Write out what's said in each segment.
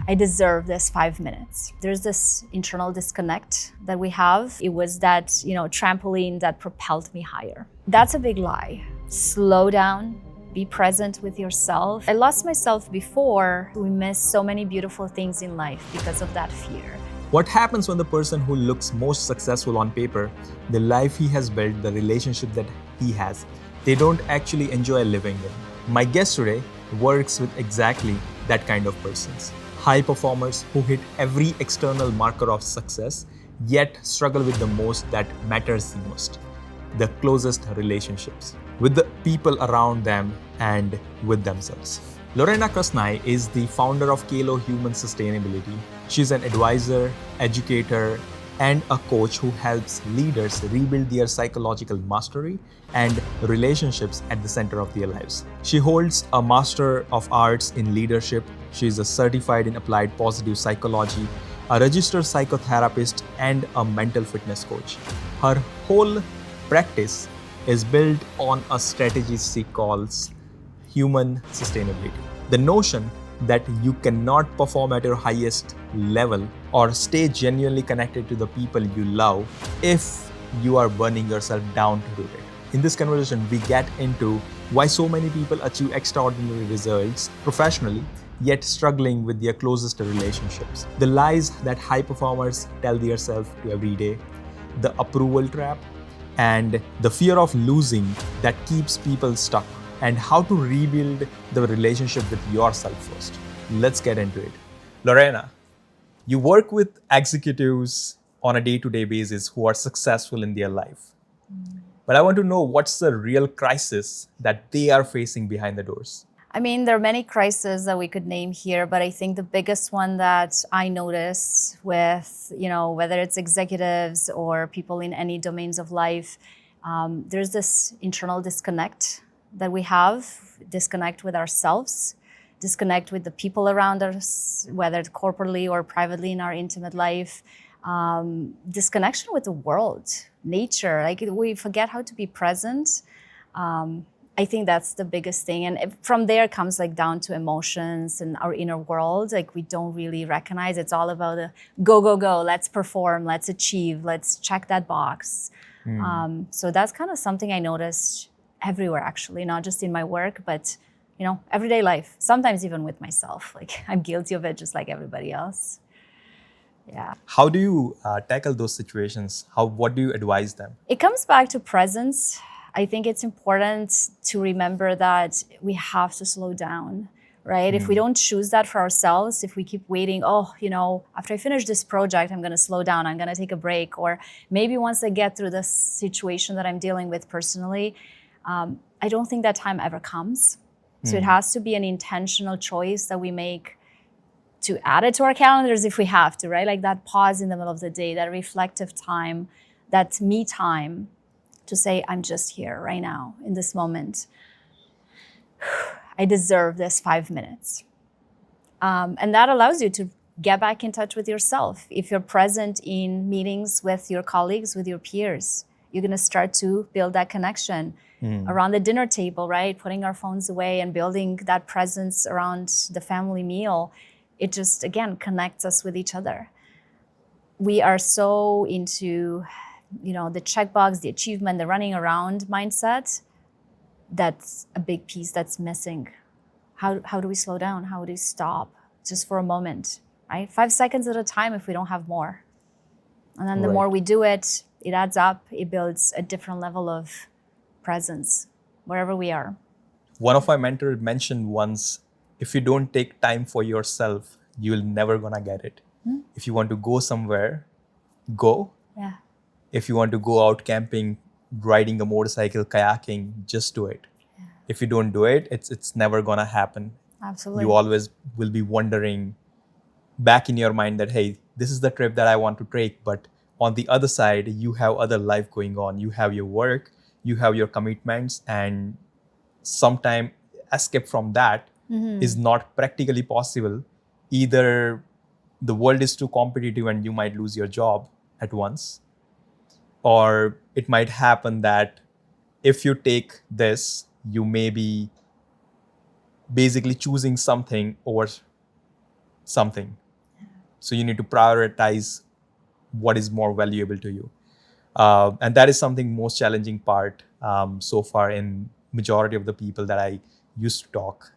I deserve this 5 minutes. There's this internal disconnect that we have. It was that, trampoline that propelled me higher. That's a big lie. Slow down, be present with yourself. I lost myself before. We miss so many beautiful things in life because of that fear. What happens when the person who looks most successful on paper, the life he has built, the relationship that he has, they don't actually enjoy living in? My guest today works with exactly that kind of persons. High performers who hit every external marker of success, yet struggle with the most that matters the most, the closest relationships, with the people around them and with themselves. Lorena Krasnai is the founder of Kalo Human Sustainability. She's an advisor, educator, and a coach who helps leaders rebuild their psychological mastery and relationships at the center of their lives. She holds a Master of Arts in Leadership. She is a certified in applied positive psychology, a registered psychotherapist, and a mental fitness coach. Her whole practice is built on a strategy she calls human sustainability. The notion that you cannot perform at your highest level or stay genuinely connected to the people you love if you are burning yourself down to do it. In this conversation, we get into why so many people achieve extraordinary results professionally, yet struggling with their closest relationships. The lies that high performers tell themselves to every day, the approval trap, and the fear of losing that keeps people stuck, and how to rebuild the relationship with yourself first. Let's get into it. Lorena, you work with executives on a day-to-day basis who are successful in their life. But I want to know what's the real crisis that they are facing behind the doors. There are many crises that we could name here, but I think the biggest one that I notice with, whether it's executives or people in any domains of life, there's this internal disconnect that we have, disconnect with ourselves, disconnect with the people around us, whether corporately or privately in our intimate life, disconnection with the world, nature. Like we forget how to be present. I think that's the biggest thing. And from there comes down to emotions and our inner world. We don't really recognize. It's all about the go, go, go. Let's perform, let's achieve, let's check that box. So that's kind of something I noticed everywhere, actually, not just in my work, but everyday life, sometimes even with myself. I'm guilty of it just like everybody else. Yeah. How do you tackle those situations? What do you advise them? It comes back to presence. I think it's important to remember that we have to slow down, right? If we don't choose that for ourselves, if we keep waiting, after I finish this project, I'm going to slow down, I'm going to take a break, or maybe once I get through this situation that I'm dealing with personally, I don't think that time ever comes. So it has to be an intentional choice that we make to add it to our calendars if we have to, right? That pause in the middle of the day, that reflective time, that me time to say, I'm just here right now in this moment. I deserve this 5 minutes. And that allows you to get back in touch with yourself. If you're present in meetings with your colleagues, with your peers, you're going to start to build that connection around the dinner table, right? Putting our phones away and building that presence around the family meal. It just, again, connects us with each other. We are so into, the checkbox, the achievement, the running around mindset. That's a big piece that's missing. How do we slow down? How do we stop just for a moment, right? 5 seconds at a time if we don't have more. And then the more we do it, it adds up. It builds a different level of presence wherever we are. One of my mentors mentioned once, if you don't take time for yourself, you'll never gonna get it. If you want to go somewhere, go. Yeah. If you want to go out camping, riding a motorcycle, kayaking, just do it. Yeah. If you don't do it, it's never gonna happen. Absolutely. You always will be wondering back in your mind that, hey, this is the trip that I want to take, but on the other side, you have other life going on. You have your work, you have your commitments, and sometimes escape from that is not practically possible. Either the world is too competitive and you might lose your job at once, or it might happen that if you take this, you may be basically choosing something over something. So you need to prioritize what is more valuable to you. And that is something most challenging part so far in majority of the people that I used to talk,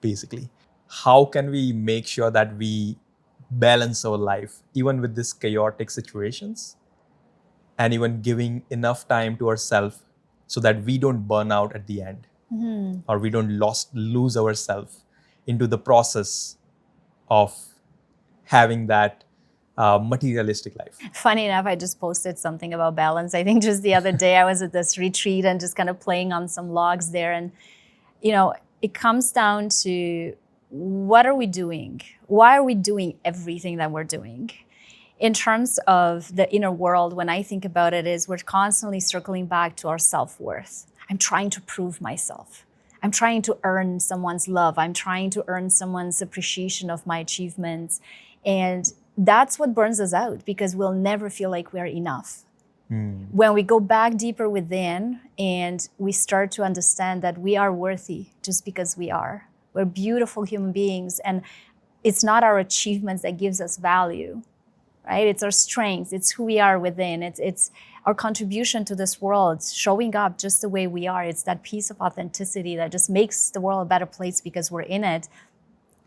basically. How can we make sure that we balance our life, even with these chaotic situations, and even giving enough time to ourselves so that we don't burn out at the end, or we don't lose ourselves into the process of having that materialistic life. Funny enough, I just posted something about balance. I think just the other day I was at this retreat and just kind of playing on some logs there. And, it comes down to, what are we doing? Why are we doing everything that we're doing? In terms of the inner world, when I think about it, is we're constantly circling back to our self-worth. I'm trying to prove myself. I'm trying to earn someone's love. I'm trying to earn someone's appreciation of my achievements. And that's what burns us out, because we'll never feel like we're enough. When we go back deeper within and we start to understand that we are worthy just because we are. We're beautiful human beings, and it's not our achievements that gives us value, right? It's our strengths. It's who we are within. It's our contribution to this world, showing up just the way we are. It's that piece of authenticity that just makes the world a better place because we're in it.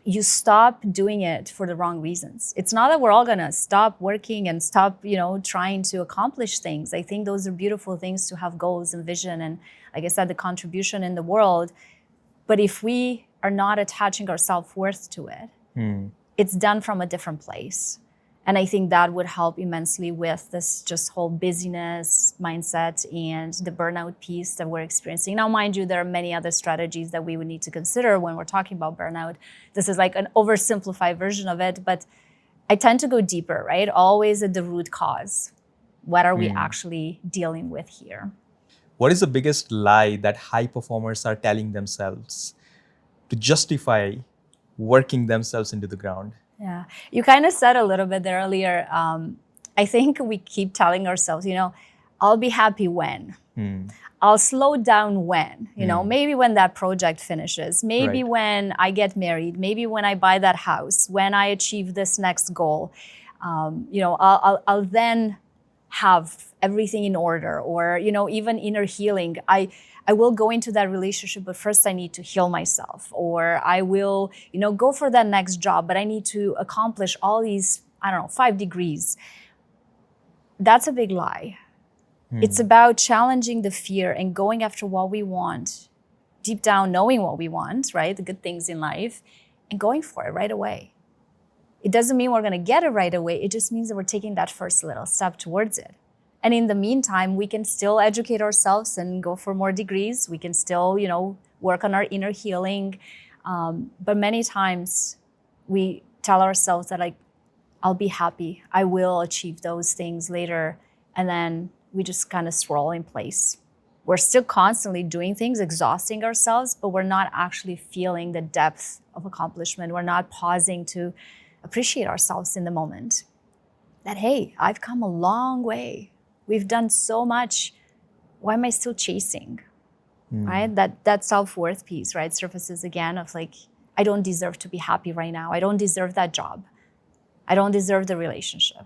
You stop doing it for the wrong reasons. It's not that we're all gonna stop working and stop, trying to accomplish things. I think those are beautiful things to have goals and vision and, like I said, the contribution in the world. But if we are not attaching our self-worth to it, it's done from a different place. And I think that would help immensely with this just whole busyness mindset and the burnout piece that we're experiencing. Now, mind you, there are many other strategies that we would need to consider when we're talking about burnout. This is like an oversimplified version of it, but I tend to go deeper, right? Always at the root cause. What are we actually dealing with here? What is the biggest lie that high performers are telling themselves to justify working themselves into the ground? Yeah, you kind of said a little bit there earlier. I think we keep telling ourselves, I'll be happy when. I'll slow down when, maybe when that project finishes, maybe when I get married, maybe when I buy that house, when I achieve this next goal. I'll then have everything in order, or, even inner healing. I will go into that relationship, but first I need to heal myself, or I will, go for that next job, but I need to accomplish all these, 5 degrees. That's a big lie. It's about challenging the fear and going after what we want, deep down knowing what we want, right? The good things in life, and going for it right away. It doesn't mean we're going to get it right away. It just means that we're taking that first little step towards it. And in the meantime, we can still educate ourselves and go for more degrees. We can still, work on our inner healing. But many times we tell ourselves that, I'll be happy. I will achieve those things later. And then we just kind of swirl in place. We're still constantly doing things, exhausting ourselves, but we're not actually feeling the depth of accomplishment. We're not pausing to appreciate ourselves in the moment. That, hey, I've come a long way. We've done so much. Why am I still chasing? Right? That self-worth piece, right, surfaces again of I don't deserve to be happy right now. I don't deserve that job. I don't deserve the relationship.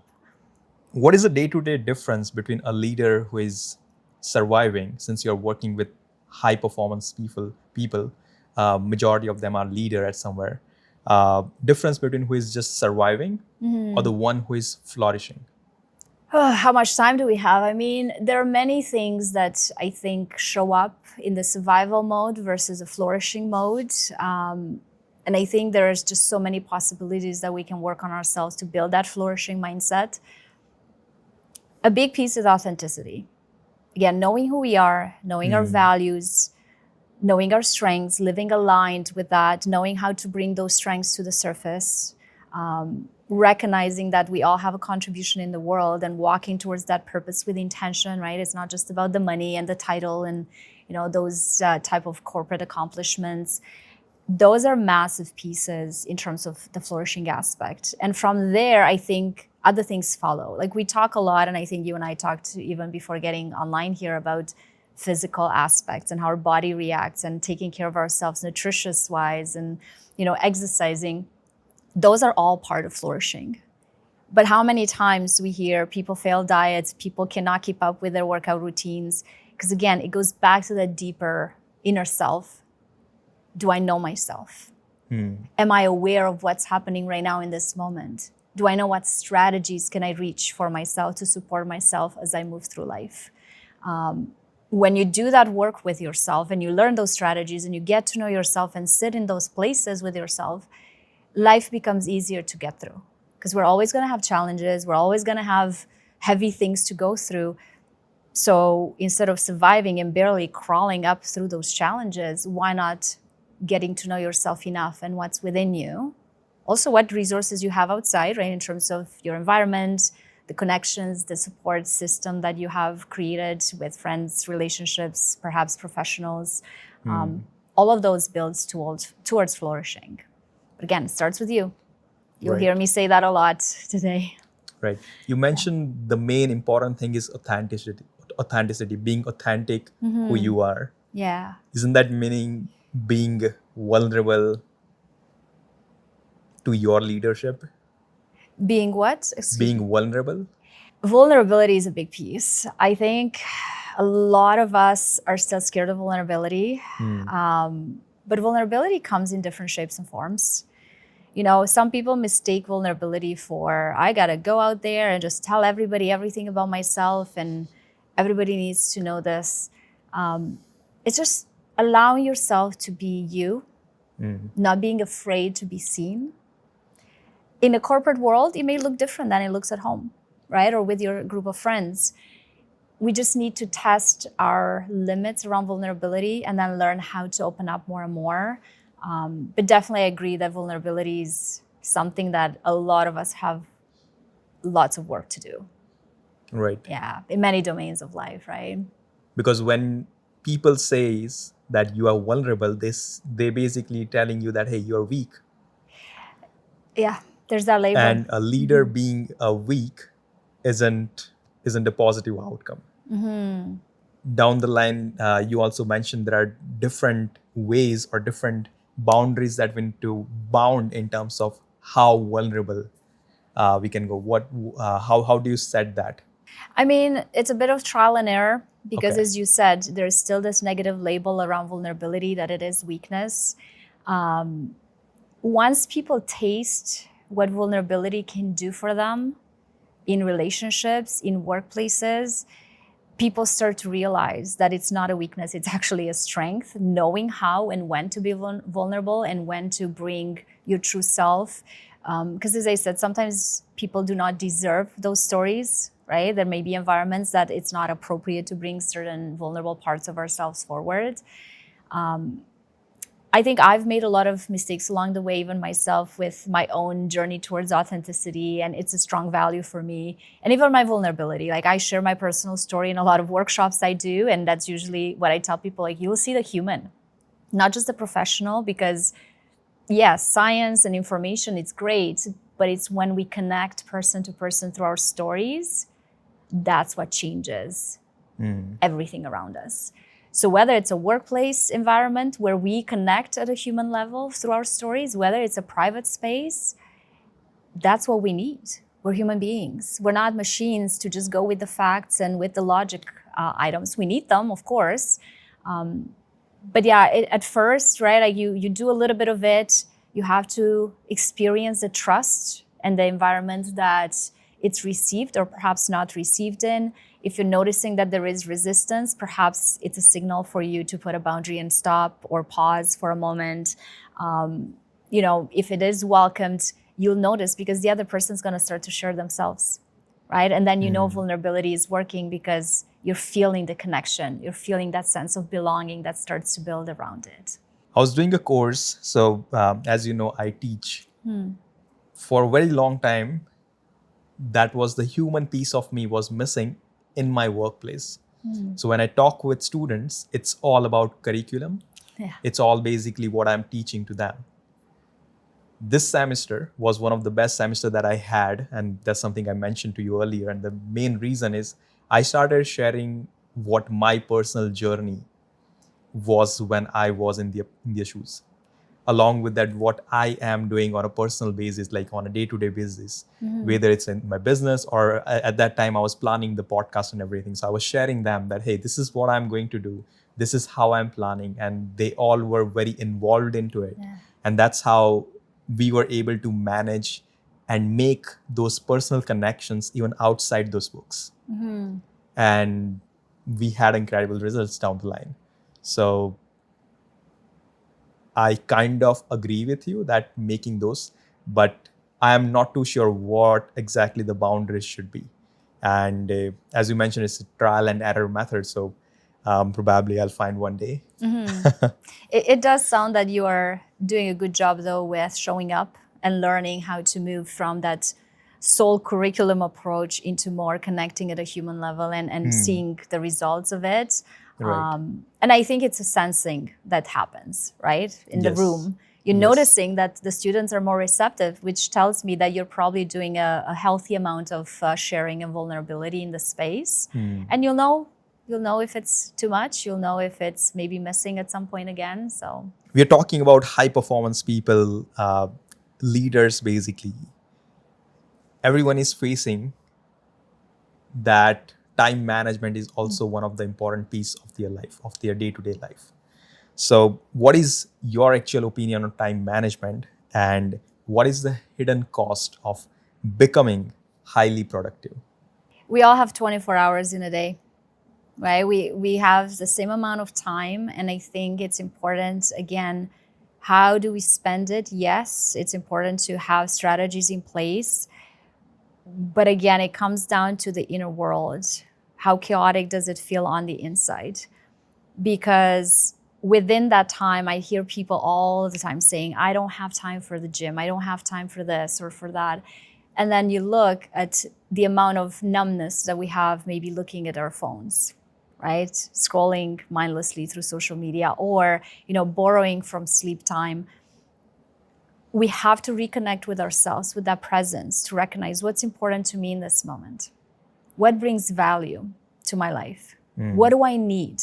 What is the day-to-day difference between a leader who is surviving, since you're working with high performance people, majority of them are leader at somewhere, difference between who is just surviving or the one who is flourishing? How much time do we have? There are many things that I think show up in the survival mode versus a flourishing mode. And I think there's just so many possibilities that we can work on ourselves to build that flourishing mindset. A big piece is authenticity. Again, knowing who we are, knowing our values, knowing our strengths, living aligned with that, knowing how to bring those strengths to the surface, recognizing that we all have a contribution in the world and walking towards that purpose with intention, right? It's not just about the money and the title and, those type of corporate accomplishments. Those are massive pieces in terms of the flourishing aspect. And from there, I think other things follow. We talk a lot, and I think you and I talked even before getting online here about physical aspects and how our body reacts and taking care of ourselves nutritious-wise and, exercising. Those are all part of flourishing. But how many times we hear people fail diets, people cannot keep up with their workout routines? Because again, it goes back to that deeper inner self. Do I know myself? Am I aware of what's happening right now in this moment? Do I know what strategies can I reach for myself to support myself as I move through life? When you do that work with yourself and you learn those strategies and you get to know yourself and sit in those places with yourself, life becomes easier to get through. Because we're always going to have challenges. We're always going to have heavy things to go through. So instead of surviving and barely crawling up through those challenges, why not getting to know yourself enough and what's within you? Also, what resources you have outside, right, in terms of your environment, the connections, the support system that you have created with friends, relationships, perhaps professionals. All of those builds towards flourishing. But again, it starts with you. You'll hear me say that a lot today. Right. You mentioned the main important thing is authenticity, being authentic who you are. Yeah. Isn't that meaning being vulnerable to your leadership? Being what? Excuse me. Being vulnerable? Vulnerability is a big piece. I think a lot of us are still scared of vulnerability. But vulnerability comes in different shapes and forms. You know, some people mistake vulnerability for, I gotta go out there and just tell everybody everything about myself and everybody needs to know this. It's just allowing yourself to be you, not being afraid to be seen. In a corporate world, it may look different than it looks at home, right? Or with your group of friends. We just need to test our limits around vulnerability and then learn how to open up more and more. But definitely I agree that vulnerability is something that a lot of us have lots of work to do. Right. Yeah, in many domains of life, right? Because when people says that you are vulnerable, they basically telling you that, hey, you're weak. Yeah, there's that label. And a leader being weak isn't a positive outcome. Down the line, you also mentioned there are different ways or different boundaries that we need to bound in terms of how vulnerable we can go. How do you set that? I mean, it's a bit of trial and error because, Okay. as you said, there's still this negative label around vulnerability that it is weakness. Once people taste what vulnerability can do for them in relationships, in workplaces, people start to realize that it's not a weakness, it's actually a strength, knowing how and when to be vulnerable and when to bring your true self. Because as I said, sometimes people do not deserve those stories, right? There may be environments that it's not appropriate to bring certain vulnerable parts of ourselves forward. I think I've made a lot of mistakes along the way, even myself, with my own journey towards authenticity, and it's a strong value for me. And even my vulnerability, like I share my personal story in a lot of workshops I do, and that's usually what I tell people, like you will see the human, not just the professional, because yes, science and information, it's great, but it's when we connect person to person through our stories, that's what changes everything around us. So whether it's a workplace environment where we connect at a human level through our stories, whether it's a private space, that's what we need. We're human beings. We're not machines to just go with the facts and with the logic items. We need them, of course. But yeah, at first, right, like you do a little bit of it. You have to experience the trust and the environment that it's received or perhaps not received in. If you're noticing that there is resistance, perhaps it's a signal for you to put a boundary and stop or pause for a moment. If it is welcomed, you'll notice because the other person's going to start to share themselves, right? And then vulnerability is working because you're feeling the connection. You're feeling that sense of belonging that starts to build around it. I was doing a course, so as you know, I teach. For a very long time, that was the human piece of me was missing in my workplace. So when I talk with students, it's all about curriculum. Yeah. It's all basically what I'm teaching to them. This semester was one of the best semester that I had, and that's something I mentioned to you earlier. And the main reason is I started sharing what my personal journey was when I was in their shoes. along with that what I am doing on a personal basis, like on a day-to-day basis, whether it's in my business or at that time I was planning the podcast and everything. So I was sharing them that, hey, this is what I'm going to do. This is how I'm planning. And they all were very involved into it. Yeah. And that's how we were able to manage and make those personal connections even outside those books. And we had incredible results down the line. So I kind of agree with you that making those, but I am not too sure what exactly the boundaries should be. And as you mentioned, it's a trial and error method. So probably I'll find one day. It does sound that you are doing a good job, though, with showing up and learning how to move from that sole curriculum approach into more connecting at a human level and seeing the results of it. Right. And I think it's a sensing that happens, right? In the Yes. room. You're Yes. noticing that the students are more receptive, which tells me that you're probably doing a healthy amount of sharing and vulnerability in the space. And you'll know if it's too much. You'll know if it's maybe missing at some point again. So We're talking about high performance people, leaders, basically. Everyone is facing that time management is also one of the important piece of their life, of their day-to-day life. So what is your actual opinion on time management, and what is the hidden cost of becoming highly productive? we all have 24 hours in a day, right? We have the same amount of time, and I think it's important, again, how do we spend it? Yes, it's important to have strategies in place, but again, it comes down to the inner world. How chaotic does it feel on the inside? Because within that time, I hear people all the time saying, I don't have time for the gym. I don't have time for this or for that. And then you look at the amount of numbness that we have, maybe looking at our phones, right? Scrolling mindlessly through social media, or, borrowing from sleep time. We have to reconnect with ourselves, with that presence, to recognize what's important to me in this moment. What brings value to my life? What do I need?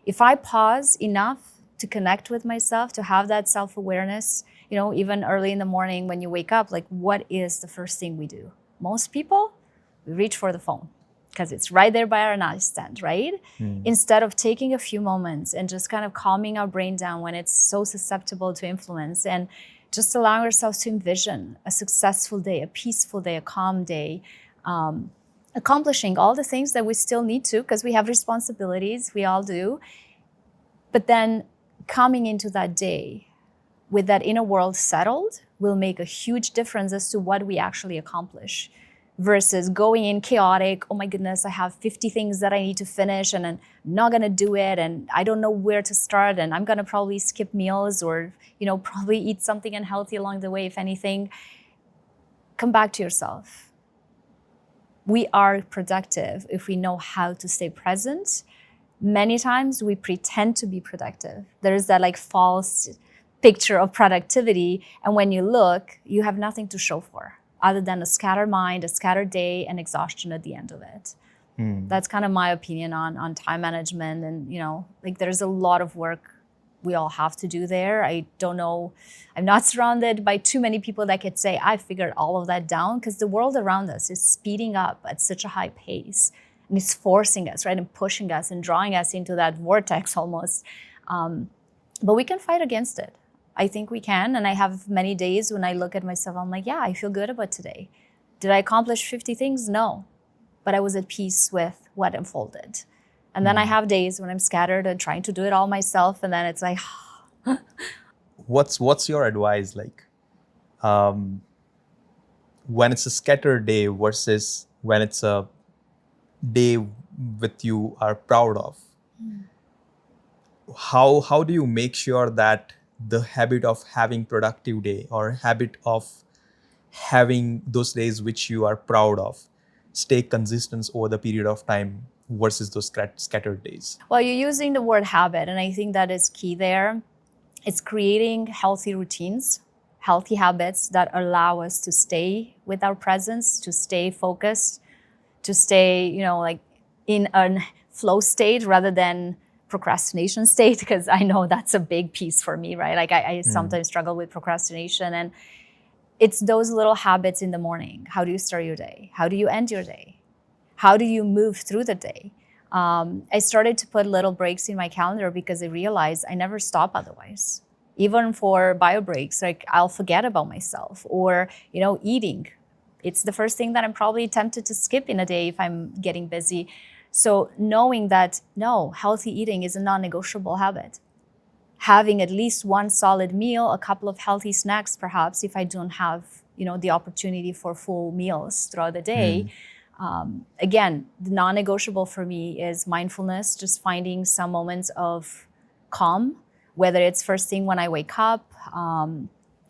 If I pause enough to connect with myself, to have that self-awareness, even early in the morning when you wake up, like, what is the first thing we do? Most people, we reach for the phone because it's right there by our nightstand, right? Instead of taking a few moments and just kind of calming our brain down when it's so susceptible to influence, and just allowing ourselves to envision a successful day, a peaceful day, a calm day, accomplishing all the things that we still need to, because we have responsibilities, we all do. But then coming into that day with that inner world settled will make a huge difference as to what we actually accomplish, versus going in chaotic. Oh my goodness, I have 50 things that I need to finish and I'm not gonna do it, and I don't know where to start, and I'm gonna probably skip meals, or probably eat something unhealthy along the way, if anything. Come back to yourself. We are productive if we know how to stay present. Many times we pretend to be productive. There's that false picture of productivity, and when you look, you have nothing to show for other than a scattered mind, a scattered day, and exhaustion at the end of it. That's kind of my opinion on time management. And there's a lot of work we all have to do there. I don't know, I'm not surrounded by too many people that could say, I figured all of that down, because the world around us is speeding up at such a high pace. And it's forcing us, right, and pushing us and drawing us into that vortex almost. But we can fight against it. I think we can. And I have many days when I look at myself, I'm like, yeah, I feel good about today. Did I accomplish 50 things? No. But I was at peace with what unfolded. And then I have days when I'm scattered and trying to do it all myself. And then it's like, What's your advice, when it's a scattered day versus when it's a day with you are proud of? How do you make sure that the habit of having productive day, or habit of having those days which you are proud of, stay consistent over the period of time versus those scattered days? well, you're using the word habit, and I think that is key there. It's creating healthy routines, healthy habits that allow us to stay with our presence, to stay focused, to stay, in a flow state, rather than procrastination state, because I know that's a big piece for me, right? Like I sometimes struggle with procrastination, and it's those little habits in the morning. How do you start your day? How do you end your day? How do you move through the day? I started to put little breaks in my calendar because I realized I never stop otherwise. Even for bio breaks, like I'll forget about myself, or, eating. It's the first thing that I'm probably tempted to skip in a day if I'm getting busy. So knowing that, no, healthy eating is a non-negotiable habit. Having at least one solid meal, a couple of healthy snacks, perhaps, if I don't have, the opportunity for full meals throughout the day. Again, the non-negotiable for me is mindfulness, just finding some moments of calm, whether it's first thing when I wake up.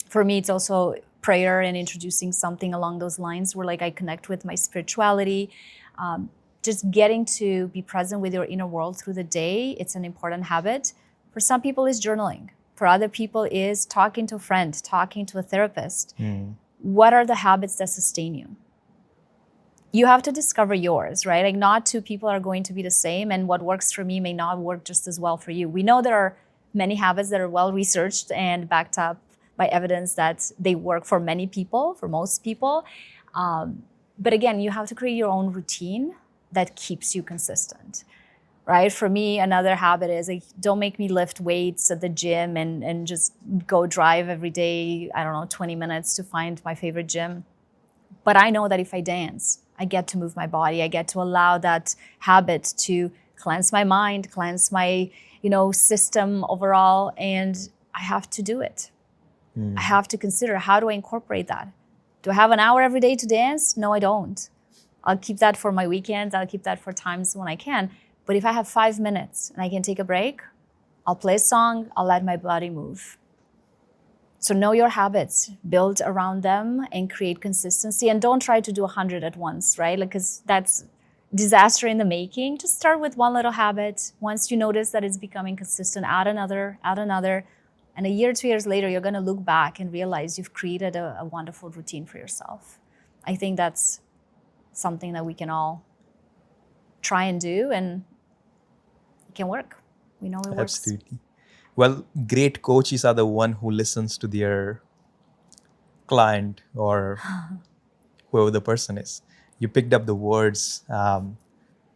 For me, it's also prayer and introducing something along those lines where I connect with my spirituality. Just getting to be present with your inner world through the day, it's an important habit. For some people, it's journaling. For other people, is talking to a friend, talking to a therapist. What are the habits that sustain you? You have to discover yours, right? Not two people are going to be the same, and what works for me may not work just as well for you. We know there are many habits that are well researched and backed up by evidence that they work for many people, for most people. But again, you have to create your own routine that keeps you consistent, right? For me, another habit is don't make me lift weights at the gym and just go drive every day, 20 minutes to find my favorite gym. But I know that if I dance, I get to move my body. I get to allow that habit to cleanse my mind, cleanse my, system overall, and I have to do it. I have to consider, how do I incorporate that? Do I have an hour every day to dance? No, I don't. I'll keep that for my weekends. I'll keep that for times when I can. But if I have 5 minutes and I can take a break, I'll play a song, I'll let my body move. So know your habits, build around them, and create consistency. And don't try to do 100 at once, right? Because that's disaster in the making. Just start with one little habit. Once you notice that it's becoming consistent, add another. And a year, 2 years later, you're going to look back and realize you've created a wonderful routine for yourself. I think that's something that we can all try and do, and it can work. We know it works. Absolutely. Well, great coaches are the one who listens to their client or whoever the person is. You picked up the words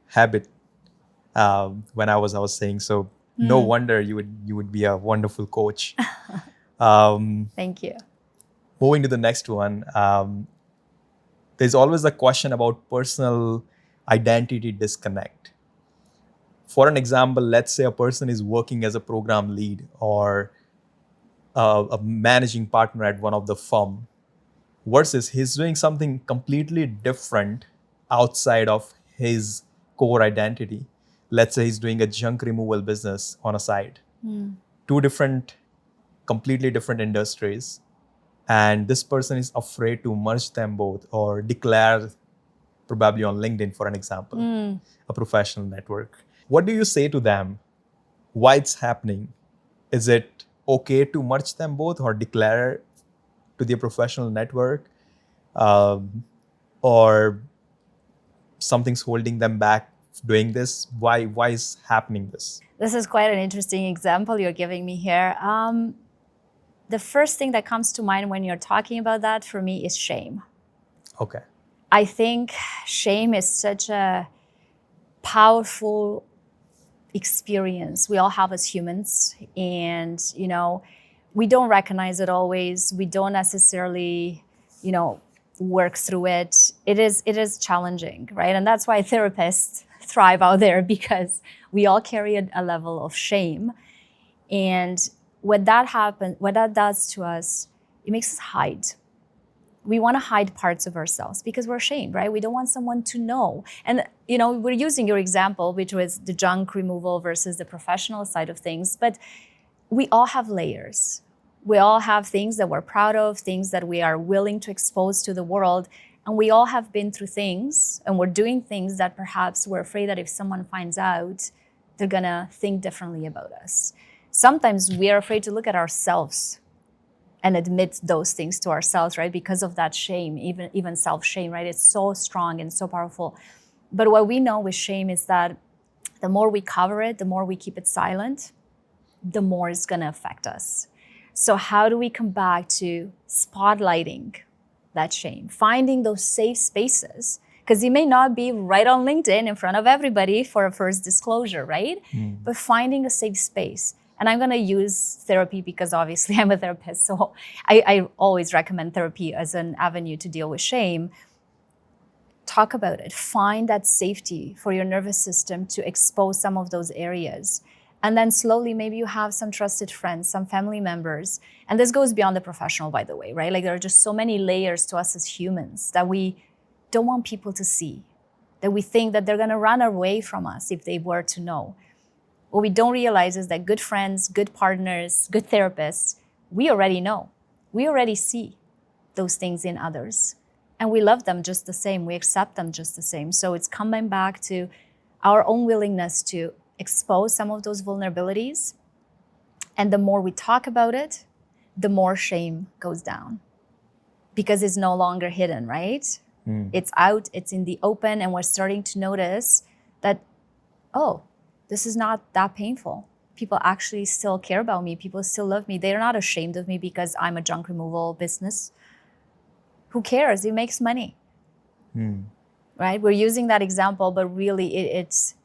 habit when I was saying so. No wonder you would be a wonderful coach. Thank you. Moving to the next one, there's always a question about personal identity disconnect. For an example, let's say a person is working as a program lead or a managing partner at one of the firm, versus he's doing something completely different outside of his core identity. Let's say he's doing a junk removal business on a side. Two completely different industries. And this person is afraid to merge them both or declare, probably on LinkedIn, for an example, a professional network. What do you say to them? Why it's happening? Is it okay to merge them both or declare to their professional network? Or something's holding them back doing this? Why is happening this? This is quite an interesting example you're giving me here. The first thing that comes to mind when you're talking about that for me is shame. Okay. I think shame is such a powerful experience we all have as humans, and we don't recognize it always. We don't necessarily work through it. It is challenging, right? And that's why therapists thrive out there, because we all carry a level of shame. And when that happens, what that does to us, it makes us hide. We want to hide parts of ourselves because we're ashamed, right? We don't want someone to know. And, we're using your example, which was the junk removal versus the professional side of things. But we all have layers. We all have things that we're proud of, things that we are willing to expose to the world. And we all have been through things, and we're doing things that perhaps we're afraid that if someone finds out, they're going to think differently about us. Sometimes we are afraid to look at ourselves and admit those things to ourselves, right? Because of that shame, even self-shame, right? It's so strong and so powerful. But what we know with shame is that The more we cover it, the more we keep it silent, the more it's going to affect us. So how do we come back to spotlighting that shame, finding those safe spaces? Because it may not be right on LinkedIn in front of everybody for a first disclosure, right? But finding a safe space. And I'm going to use therapy because obviously I'm a therapist. So I always recommend therapy as an avenue to deal with shame. Talk about it. Find that safety for your nervous system to expose some of those areas. And then slowly, maybe you have some trusted friends, some family members. And this goes beyond the professional, by the way, right? Like there are just so many layers to us as humans that we don't want people to see, that we think that they're going to run away from us if they were to know. What we don't realize is that good friends, good partners, good therapists, we already know. We already see those things in others. And we love them just the same. We accept them just the same. So it's coming back to our own willingness to expose some of those vulnerabilities. And the more we talk about it, the more shame goes down. Because it's no longer hidden, right? It's out, it's in the open, and we're starting to notice that, oh, this is not that painful. People actually still care about me. People still love me. They're not ashamed of me because I'm a junk removal business. Who cares? It makes money, right? We're using that example, but really it's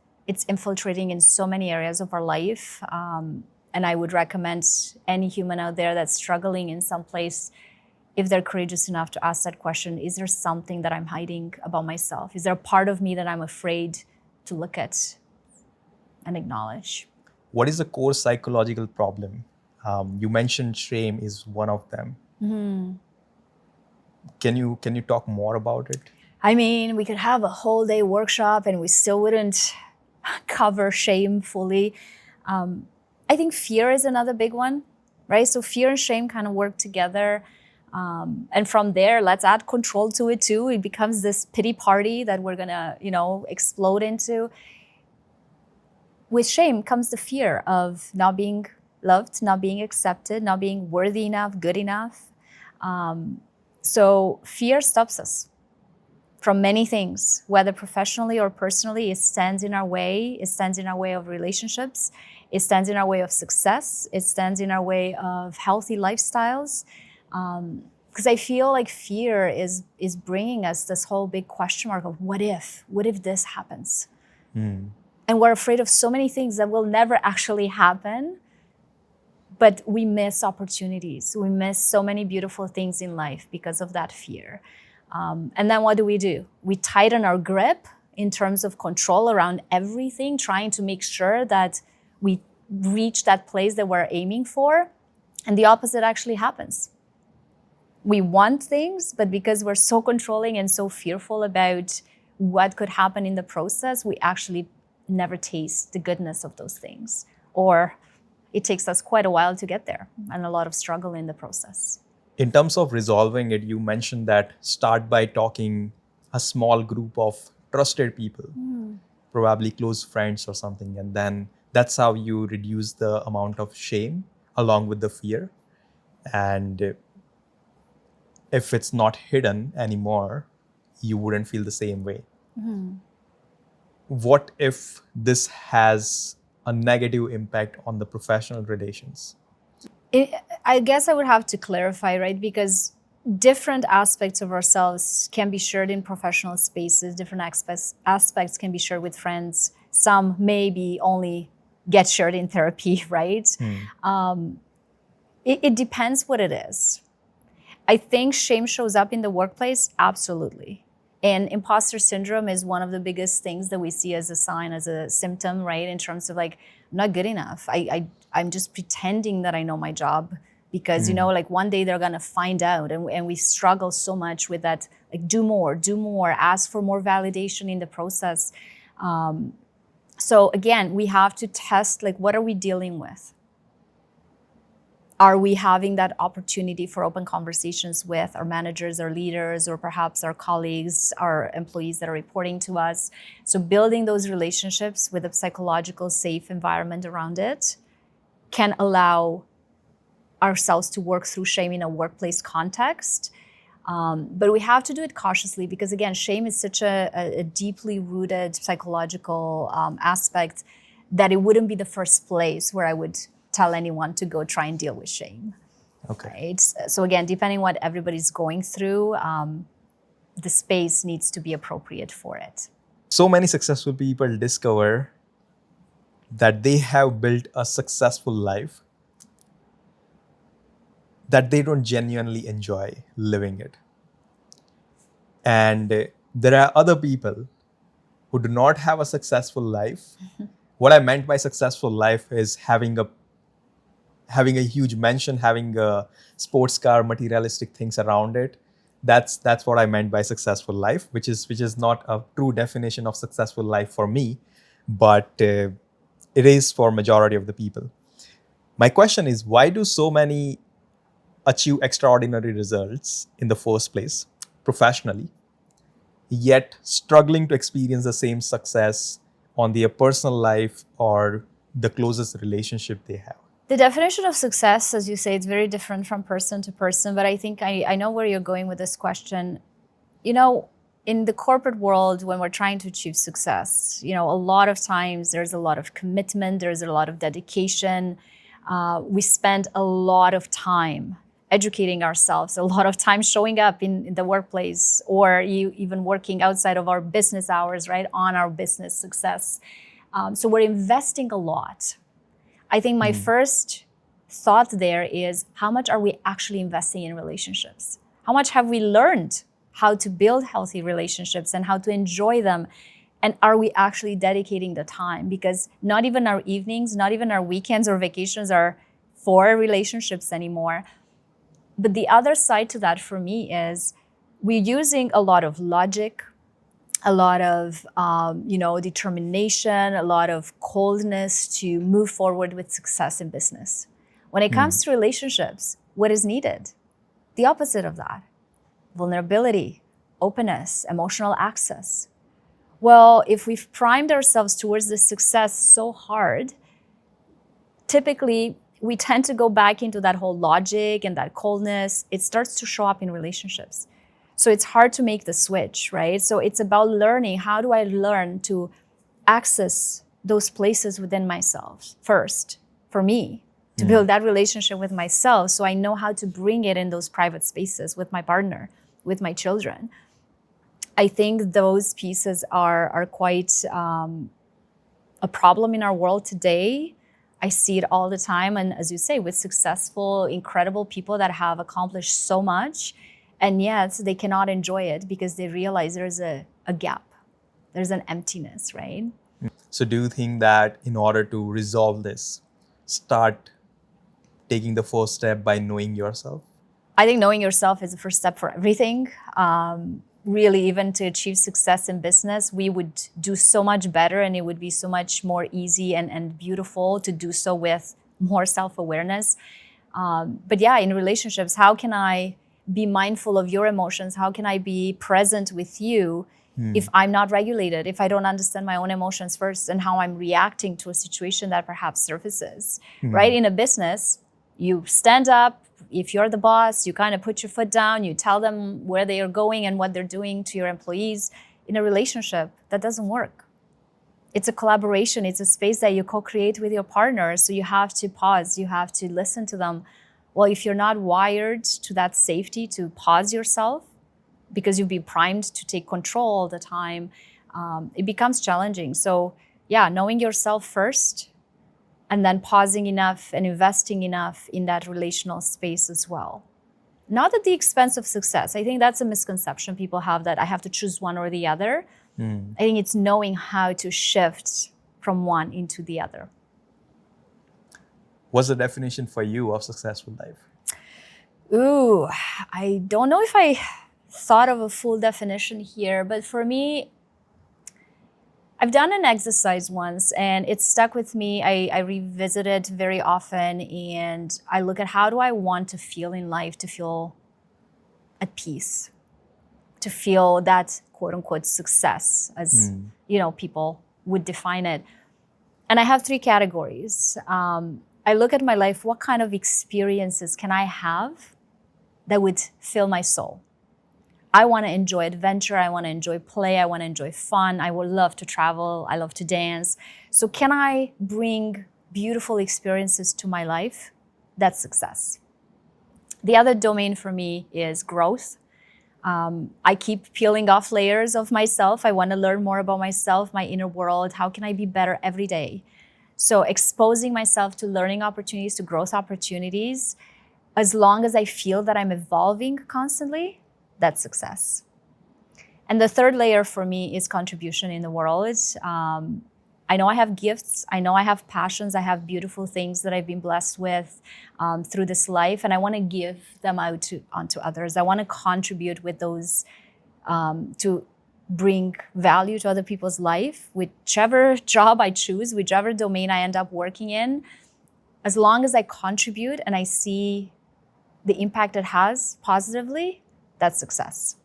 infiltrating in so many areas of our life. And I would recommend any human out there that's struggling in some place, if they're courageous enough to ask that question, is there something that I'm hiding about myself? Is there a part of me that I'm afraid to look at and acknowledge? What is the core psychological problem? You mentioned shame is one of them. Can you talk more about it? I mean, we could have a whole day workshop and we still wouldn't cover shame fully. I think fear is another big one, right? So fear and shame kind of work together. And from there, let's add control to it too. It becomes this pity party that we're gonna, explode into. With shame comes the fear of not being loved, not being accepted, not being worthy enough, good enough. So fear stops us from many things, whether professionally or personally. It stands in our way. It stands in our way of relationships. It stands in our way of success. It stands in our way of healthy lifestyles. Because I feel like fear is bringing us this whole big question mark of what if this happens? And we're afraid of so many things that will never actually happen, but we miss opportunities. We miss so many beautiful things in life because of that fear. And then what do? We tighten our grip in terms of control around everything, trying to make sure that we reach that place that we're aiming for. And the opposite actually happens. We want things, but because we're so controlling and so fearful about what could happen in the process, we actually never taste the goodness of those things. Or it takes us quite a while to get there and a lot of struggle in the process. In terms of resolving it, you mentioned that start by talking a small group of trusted people, probably close friends or something. And then that's how you reduce the amount of shame along with the fear. And if it's not hidden anymore, you wouldn't feel the same way. What if this has a negative impact on the professional relations? I guess I would have to clarify, right? Because different aspects of ourselves can be shared in professional spaces. Different aspects can be shared with friends. Some maybe only get shared in therapy, right? It depends what it is. I think shame shows up in the workplace, absolutely. And imposter syndrome is one of the biggest things that we see as a sign, as a symptom, right? In terms of like, I'm not good enough. I'm just pretending that I know my job because, one day they're gonna find out. And we struggle so much with that, like do more, ask for more validation in the process. So again, we have to test, like, what are we dealing with? Are we having that opportunity for open conversations with our managers, our leaders, or perhaps our colleagues, our employees that are reporting to us? So building those relationships with a psychological safe environment around it can allow ourselves to work through shame in a workplace context. But we have to do it cautiously because, again, shame is such a deeply rooted psychological aspect that it wouldn't be the first place where I would tell anyone to go try and deal with shame. Okay. Right? So again, depending what everybody's going through, the space needs to be appropriate for it. So many successful people discover that they have built a successful life that they don't genuinely enjoy living it. And there are other people who do not have a successful life. What I meant by successful life is having a huge mansion, having a sports car, materialistic things around it. That's what I meant by successful life, which is not a true definition of successful life for me, but it is for majority of the people. My question is, why do so many achieve extraordinary results in the first place professionally, yet struggling to experience the same success on their personal life or the closest relationship they have? The definition of success, as you say, it's very different from person to person, but I think I know where you're going with this question. You know, in the corporate world, when we're trying to achieve success, a lot of times there's a lot of commitment, there's a lot of dedication. We spend a lot of time educating ourselves, a lot of time showing up in the workplace, or even working outside of our business hours, right, on our business success. So we're investing a lot. I think my first thought there is, how much are we actually investing in relationships? How much have we learned how to build healthy relationships and how to enjoy them? And are we actually dedicating the time? Because not even our evenings, not even our weekends or vacations are for relationships anymore. But the other side to that for me is we're using a lot of logic, a lot of determination, a lot of coldness to move forward with success in business. When it comes to relationships, what is needed? The opposite of that. Vulnerability, openness, emotional access. Well, if we've primed ourselves towards this success so hard, typically we tend to go back into that whole logic and that coldness. It starts to show up in relationships. So it's hard to make the switch, right? So it's about learning. How do I learn to access those places within myself first, for me, to build that relationship with myself, so I know how to bring it in those private spaces with my partner, with my children. I think those pieces are quite a problem in our world today. I see it all the time. And as you say, with successful, incredible people that have accomplished so much, and yet they cannot enjoy it because they realize there's a gap. There's an emptiness, right? So do you think that in order to resolve this, start taking the first step by knowing yourself? I think knowing yourself is the first step for everything. Really, even to achieve success in business, we would do so much better, and it would be so much more easy and beautiful to do so with more self-awareness. But yeah, in relationships, how can I be mindful of your emotions? How can I be present with you if I'm not regulated, if I don't understand my own emotions first and how I'm reacting to a situation that perhaps surfaces, right? In a business, you stand up. If you're the boss, you kind of put your foot down, you tell them where they are going and what they're doing to your employees. In a relationship, that doesn't work. It's a collaboration. It's a space that you co-create with your partner. So you have to pause. You have to listen to them. Well, if you're not wired to that safety, to pause yourself, because you've been primed to take control all the time, it becomes challenging. So yeah, knowing yourself first, and then pausing enough and investing enough in that relational space as well. Not at the expense of success. I think that's a misconception people have, that I have to choose one or the other. I think it's knowing how to shift from one into the other. What's the definition for you of successful life? Ooh, I don't know if I thought of a full definition here, but for me, I've done an exercise once and it stuck with me. I revisit it very often, and I look at, how do I want to feel in life, to feel at peace, to feel that quote unquote success, as people would define it. And I have 3 categories. I look at my life, what kind of experiences can I have that would fill my soul? I want to enjoy adventure. I want to enjoy play. I want to enjoy fun. I would love to travel. I love to dance. So can I bring beautiful experiences to my life? That's success. The other domain for me is growth. I keep peeling off layers of myself. I want to learn more about myself, my inner world. How can I be better every day? So exposing myself to learning opportunities, to growth opportunities, as long as I feel that I'm evolving constantly, that's success. And the third layer for me is contribution in the world. I know I have gifts. I know I have passions. I have beautiful things that I've been blessed with through this life, and I want to give them out onto others. I want to contribute with those to bring value to other people's life, whichever job I choose, whichever domain I end up working in. As long as I contribute and I see the impact it has positively, that's success.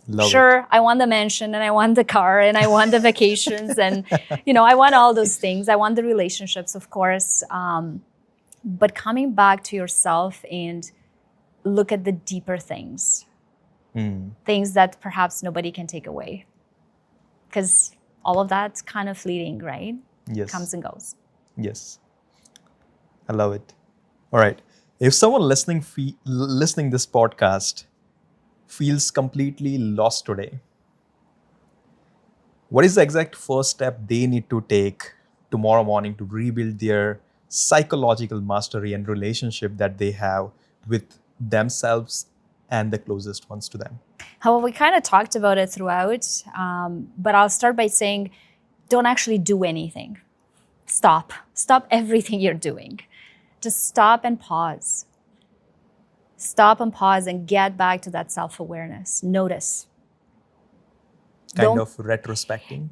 Love Sure, it. I want the mansion and I want the car and I want the vacations and, I want all those things. I want the relationships, of course. But coming back to yourself and look at the deeper things, things that perhaps nobody can take away. Because all of that's kind of fleeting, right? Yes. Comes and goes. Yes. I love it. All right. If someone listening this podcast feels completely lost today, what is the exact first step they need to take tomorrow morning to rebuild their psychological mastery and relationship that they have with themselves and the closest ones to them? Well, we kind of talked about it throughout, but I'll start by saying, don't actually do anything. Stop everything you're doing. Just stop and pause. Stop and pause and get back to that self-awareness. Notice. Kind of retrospecting?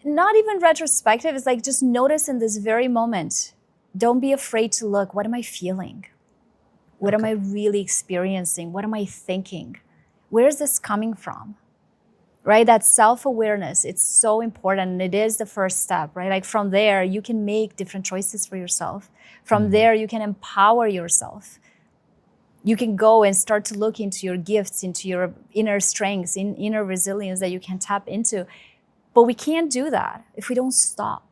Not even retrospective. It's like just notice in this very moment. Don't be afraid to look. What am I feeling? What am I really experiencing? What am I thinking? Where is this coming from? Right? That self-awareness, it's so important. And it is the first step, right? Like from there, you can make different choices for yourself. From there, you can empower yourself. You can go and start to look into your gifts, into your inner strengths, inner resilience that you can tap into. But we can't do that if we don't stop.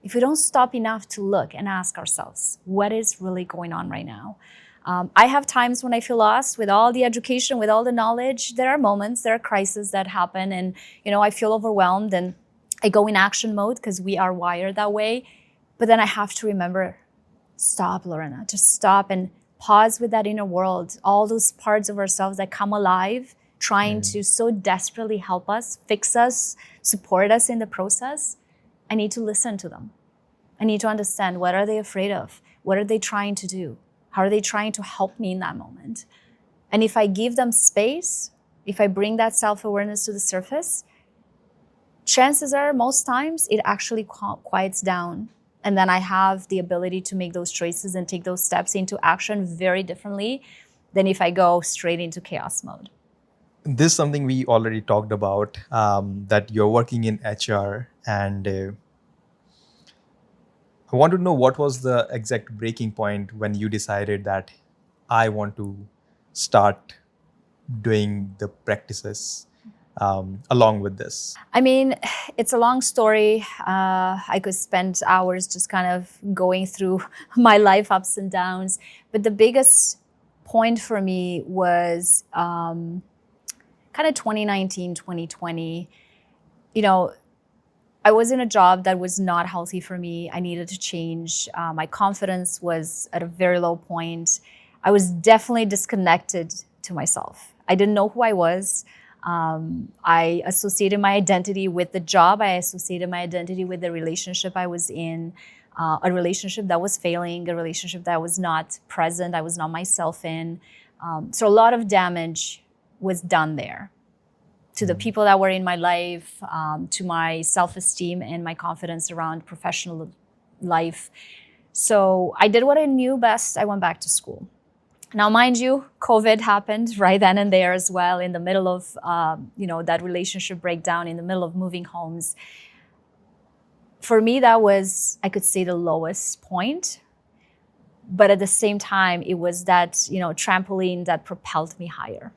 If we don't stop enough to look and ask ourselves, what is really going on right now? I have times when I feel lost with all the education, with all the knowledge. There are moments, there are crises that happen, and I feel overwhelmed and I go in action mode because we are wired that way. But then I have to remember, stop, Lorena, just stop and pause with that inner world, all those parts of ourselves that come alive, trying to so desperately help us, fix us, support us in the process. I need to listen to them. I need to understand, what are they afraid of? What are they trying to do? How are they trying to help me in that moment? And if I give them space, if I bring that self-awareness to the surface, chances are most times it actually quiets down. And then I have the ability to make those choices and take those steps into action very differently than if I go straight into chaos mode. This is something we already talked about, that you're working in HR, and I want to know, what was the exact breaking point when you decided that I want to start doing the practices along with this? I mean, it's a long story. I could spend hours just kind of going through my life ups and downs. But the biggest point for me was kind of 2019, 2020. I was in a job that was not healthy for me. I needed to change. My confidence was at a very low point. I was definitely disconnected to myself. I didn't know who I was. I associated my identity with the job. I associated my identity with the relationship I was in, a relationship that was failing, a relationship that was not present, I was not myself in. So a lot of damage was done there to the people that were in my life, to my self-esteem and my confidence around professional life. So I did what I knew best. I went back to school. Now, mind you, COVID happened right then and there as well, in the middle of that relationship breakdown, in the middle of moving homes. For me, that was, I could say, the lowest point. But at the same time, it was that trampoline that propelled me higher.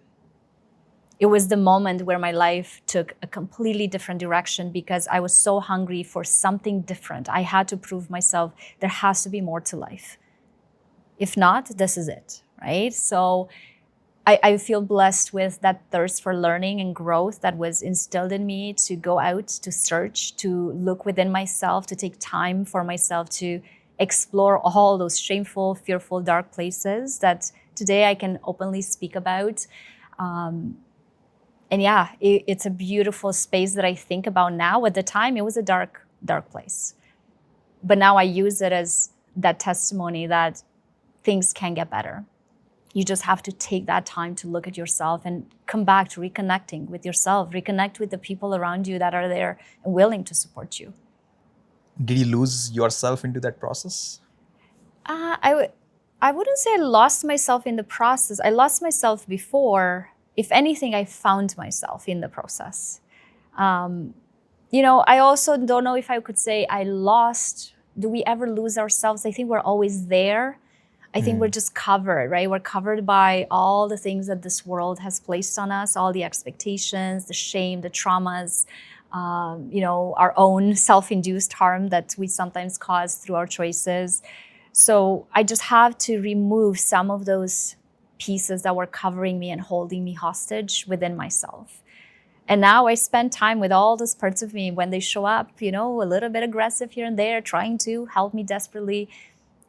it was the moment where my life took a completely different direction because I was so hungry for something different. I had to prove myself there has to be more to life. If not, this is it, right? So I feel blessed with that thirst for learning and growth that was instilled in me to go out, to search, to look within myself, to take time for myself to explore all those shameful, fearful, dark places that today I can openly speak about. And yeah, it's a beautiful space that I think about now. At the time, it was a dark, dark place. But now I use it as that testimony that things can get better. You just have to take that time to look at yourself and come back to reconnecting with yourself, reconnect with the people around you that are there and willing to support you. Did you lose yourself into that process? I wouldn't say I lost myself in the process. I lost myself before. If anything, I found myself in the process. I also don't know if I could say I lost. Do we ever lose ourselves? I think we're always there. I think we're just covered, right? We're covered by all the things that this world has placed on us, all the expectations, the shame, the traumas, our own self-induced harm that we sometimes cause through our choices. So I just have to remove some of those pieces that were covering me and holding me hostage within myself. And now I spend time with all those parts of me when they show up, a little bit aggressive here and there, trying to help me desperately.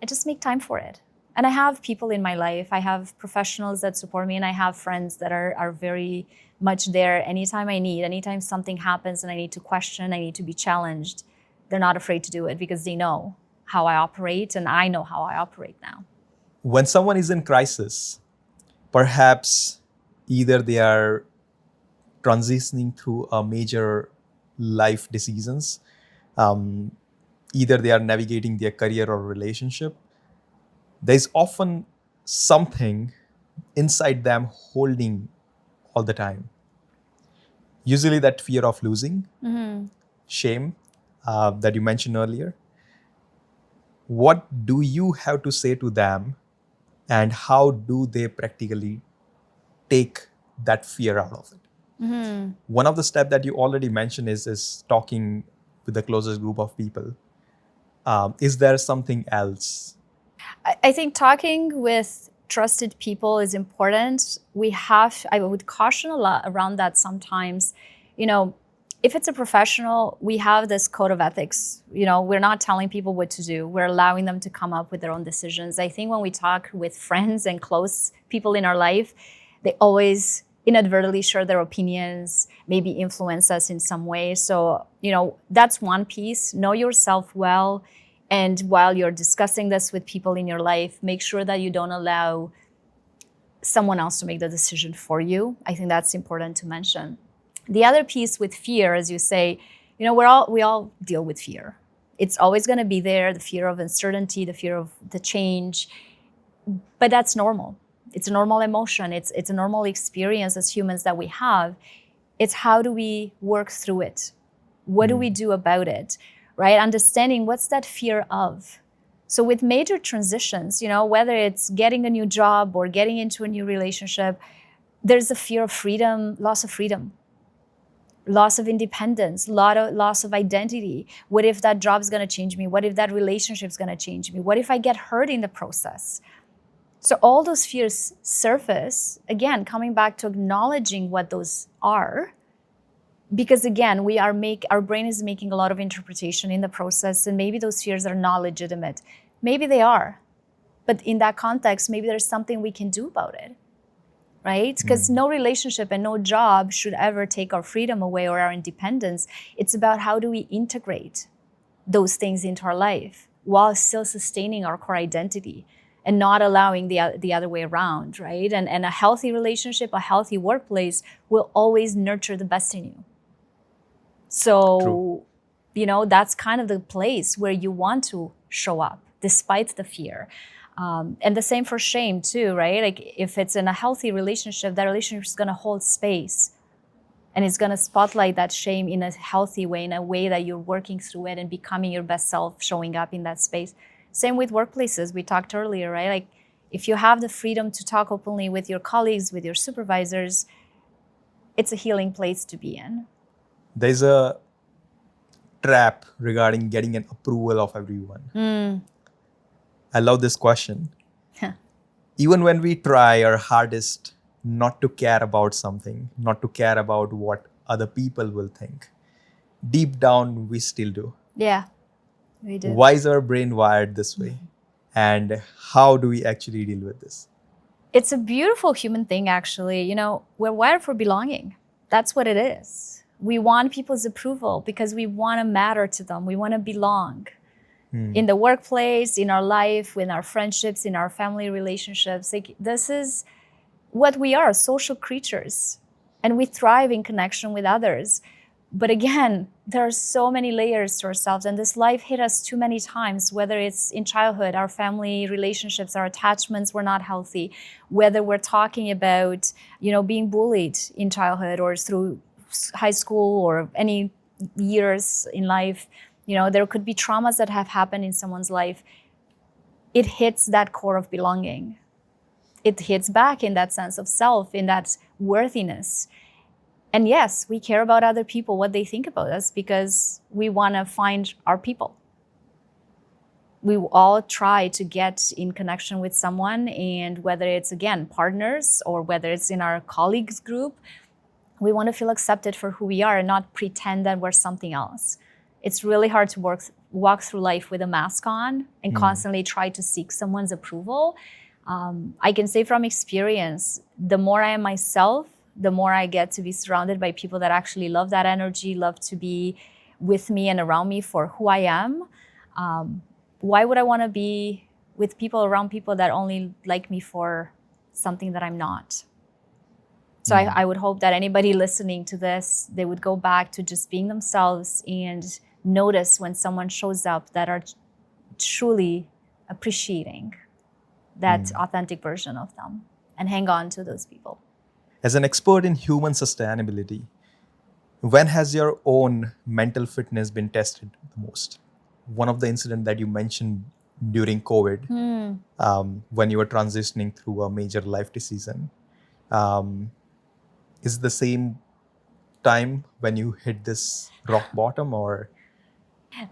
I just make time for it. And I have people in my life. I have professionals that support me, and I have friends that are very much there anytime I need. Anytime something happens and I need to question, I need to be challenged, they're not afraid to do it because they know how I operate, and I know how I operate now. When someone is in crisis, perhaps either they are transitioning through a major life decisions, either they are navigating their career or relationship, there's often something inside them holding all the time. Usually that fear of losing, shame that you mentioned earlier. What do you have to say to them, and how do they practically take that fear out of it? One of the steps that you already mentioned is talking with the closest group of people. Is there something else? I think talking with trusted people is important. I would caution a lot around that sometimes. If it's a professional, we have this code of ethics. We're not telling people what to do. We're allowing them to come up with their own decisions. I think when we talk with friends and close people in our life, they always inadvertently share their opinions, maybe influence us in some way. So, that's one piece. Know yourself well. And while you're discussing this with people in your life, make sure that you don't allow someone else to make the decision for you. I think that's important to mention. The other piece with fear, as you say, we all deal with fear. It's always going to be there, the fear of uncertainty, the fear of the change. But that's normal. It's a normal emotion. It's a normal experience as humans that we have. It's how do we work through it? What do we do about it? Right? Understanding what's that fear of. So with major transitions, whether it's getting a new job or getting into a new relationship, there's a fear of freedom, loss of independence, loss of identity. What if that job's going to change me? What if that relationship's going to change me? What if I get hurt in the process? So all those fears surface, again, coming back to acknowledging what those are. Because again, our brain is making a lot of interpretation in the process, and maybe those fears are not legitimate. Maybe they are, but in that context, maybe there's something we can do about it, right? Because no relationship and no job should ever take our freedom away or our independence. It's about how do we integrate those things into our life while still sustaining our core identity and not allowing the other way around, right? And a healthy relationship, a healthy workplace will always nurture the best in you. So, that's kind of the place where you want to show up despite the fear. And the same for shame too, right? Like if it's in a healthy relationship, that relationship is going to hold space and it's going to spotlight that shame in a healthy way, in a way that you're working through it and becoming your best self, showing up in that space. Same with workplaces. We talked earlier, right? Like if you have the freedom to talk openly with your colleagues, with your supervisors, it's a healing place to be in. There's a trap regarding getting an approval of everyone. I love this question. Even when we try our hardest not to care about something, not to care about what other people will think, deep down we still do. Yeah, we do. Why is our brain wired this way? And how do we actually deal with this? It's a beautiful human thing, actually. You know, we're wired for belonging. That's what it is. We want people's approval because we want to matter to them. We want to belong. In the workplace, in our life, in our friendships, in our family relationships. Like, this is what we are, social creatures. And we thrive in connection with others. But again, there are so many layers to ourselves, and this life hit us too many times, whether it's in childhood, our family relationships, our attachments were not healthy, whether we're talking about, you know, being bullied in childhood or through high school or any years in life. You know, there could be traumas that have happened in someone's life. It hits that core of belonging. It hits back in that sense of self, in that worthiness. And yes, we care about other people, what they think about us, because we want to find our people. We all try to get in connection with someone, and whether it's, again, partners or whether it's in our colleagues group, we want to feel accepted for who we are and not pretend that we're something else. It's really hard to walk through life with a mask on and constantly try to seek someone's approval. I can say from experience, the more I am myself, the more I get to be surrounded by people that actually love that energy, love to be with me and around me for who I am. Why would I want to be with people, around people that only like me for something that I'm not? So I would hope that anybody listening to this, they would go back to just being themselves and notice when someone shows up that are truly appreciating that authentic version of them and hang on to those people. As an expert in human sustainability, when has your own mental fitness been tested the most? One of the incidents that you mentioned during COVID, when you were transitioning through a major life decision, is the same time when you hit this rock bottom, or?